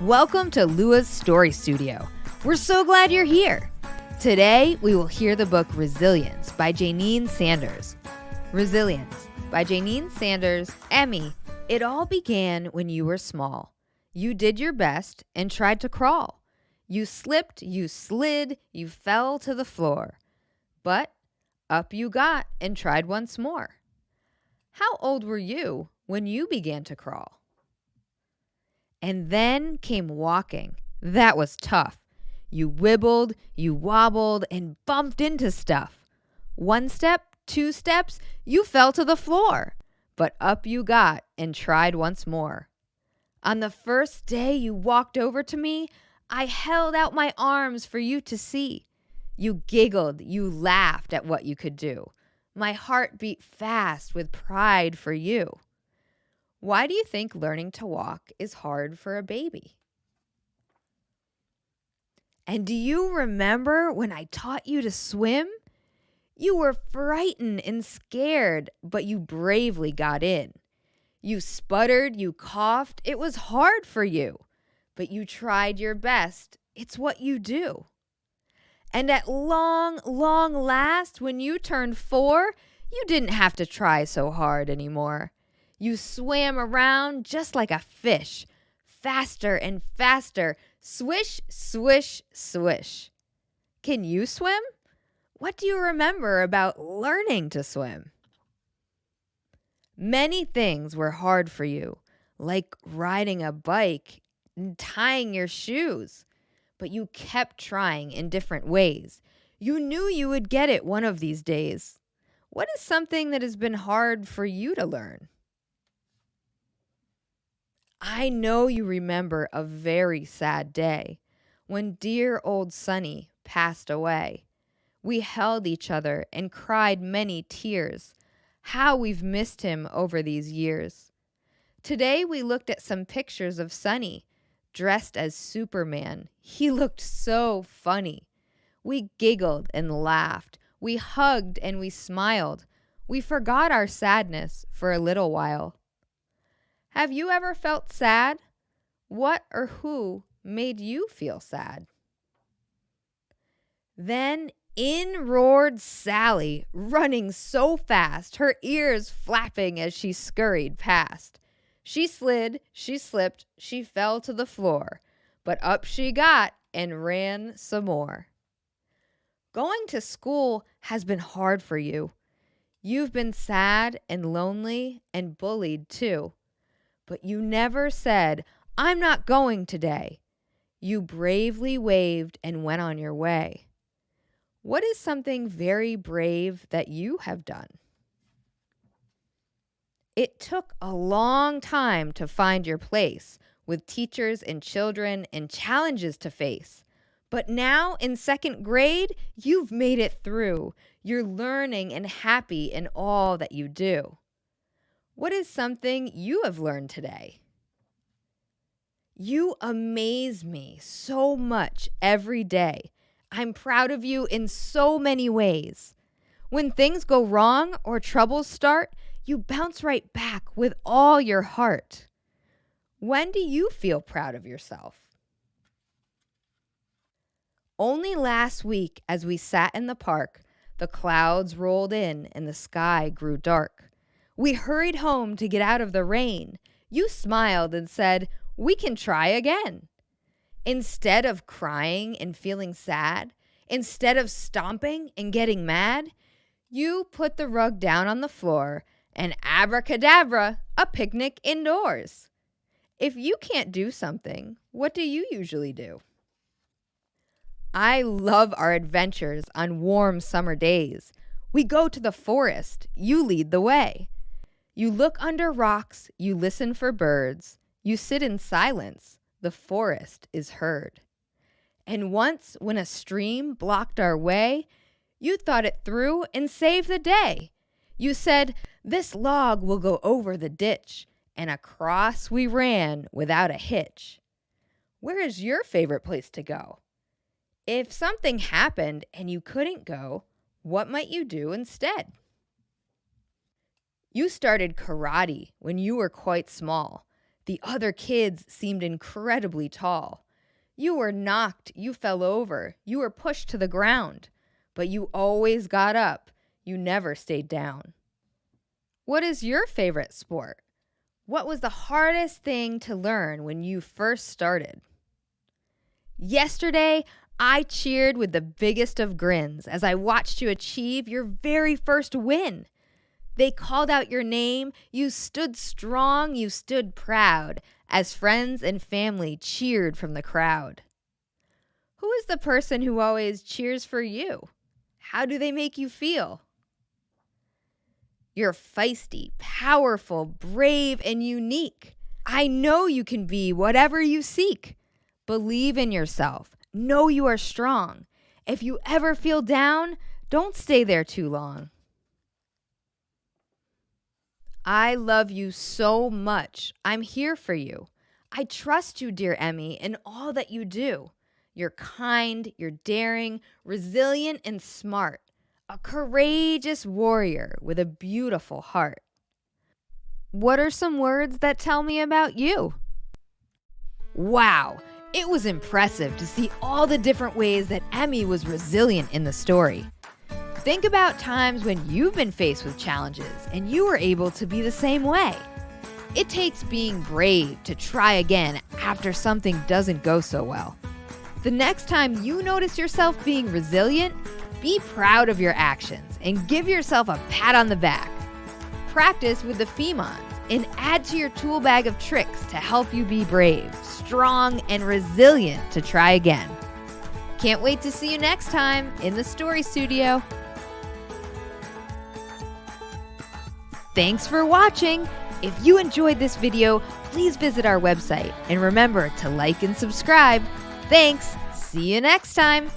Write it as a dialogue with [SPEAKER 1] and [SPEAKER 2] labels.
[SPEAKER 1] Welcome to Luua's Story Studio. We're so glad you're here. Today, we will hear the book Resilience by Jayneen Sanders. Resilience by Jayneen Sanders. Emmy, it all began when you were small. You did your best and tried to crawl. You slipped, you slid, you fell to the floor. But up you got and tried once more. How old were you when you began to crawl? And then came walking. That was tough. You wibbled, you wobbled, and bumped into stuff. 1 step, 2 steps, you fell to the floor. But up you got and tried once more. On the first day you walked over to me, I held out my arms for you to see. You giggled, you laughed at what you could do. My heart beat fast with pride for you. Why do you think learning to walk is hard for a baby? And do you remember when I taught you to swim? You were frightened and scared, but you bravely got in. You sputtered, you coughed, it was hard for you, but you tried your best. It's what you do. And at long last, when you turned 4, you didn't have to try so hard anymore. You swam around just like a fish, faster and faster, swish, swish, swish. Can you swim? What do you remember about learning to swim? Many things were hard for you, like riding a bike and tying your shoes, but you kept trying in different ways. You knew you would get it one of these days. What is something that has been hard for you to learn? I know you remember a very sad day when dear old Sonny passed away. We held each other and cried many tears. How we've missed him over these years. Today we looked at some pictures of Sonny, dressed as Superman. He looked so funny. We giggled and laughed. We hugged and we smiled. We forgot our sadness for a little while. Have you ever felt sad? What or who made you feel sad? Then in roared Sally, running so fast, her ears flapping as she scurried past. She slid, she slipped, she fell to the floor, but up she got and ran some more. Going to school has been hard for you. You've been sad and lonely and bullied too. But you never said, "I'm not going today." You bravely waved and went on your way. What is something very brave that you have done? It took a long time to find your place with teachers and children and challenges to face. But now in 2nd grade, you've made it through. You're learning and happy in all that you do. What is something you have learned today? You amaze me so much every day. I'm proud of you in so many ways. When things go wrong or troubles start, you bounce right back with all your heart. When do you feel proud of yourself? Only last week, as we sat in the park, the clouds rolled in and the sky grew dark. We hurried home to get out of the rain. You smiled and said, "We can try again." Instead of crying and feeling sad, instead of stomping and getting mad, you put the rug down on the floor and abracadabra, a picnic indoors. If you can't do something, what do you usually do? I love our adventures on warm summer days. We go to the forest. You lead the way. You look under rocks, you listen for birds, you sit in silence, the forest is heard. And once when a stream blocked our way, you thought it through and saved the day. You said, "This log will go over the ditch," and across we ran without a hitch. Where is your favorite place to go? If something happened and you couldn't go, what might you do instead? You started karate when you were quite small. The other kids seemed incredibly tall. You were knocked, you fell over, you were pushed to the ground, but you always got up. You never stayed down. What is your favorite sport? What was the hardest thing to learn when you first started? Yesterday, I cheered with the biggest of grins as I watched you achieve your very first win. They called out your name, you stood strong, you stood proud, as friends and family cheered from the crowd. Who is the person who always cheers for you? How do they make you feel? You're feisty, powerful, brave, and unique. I know you can be whatever you seek. Believe in yourself. Know you are strong. If you ever feel down, don't stay there too long. I love you so much. I'm here for you. I trust you, dear Emmy, in all that you do. You're kind, you're daring, resilient, and smart. A courageous warrior with a beautiful heart. What are some words that tell me about you? Wow, it was impressive to see all the different ways that Emmy was resilient in the story. Think about times when you've been faced with challenges and you were able to be the same way. It takes being brave to try again after something doesn't go so well. The next time you notice yourself being resilient, be proud of your actions and give yourself a pat on the back. Practice with the Femons and add to your tool bag of tricks to help you be brave, strong, and resilient to try again. Can't wait to see you next time in the Story Studio. Thanks for watching. If you enjoyed this video, please visit our website and remember to like and subscribe. Thanks. See you next time.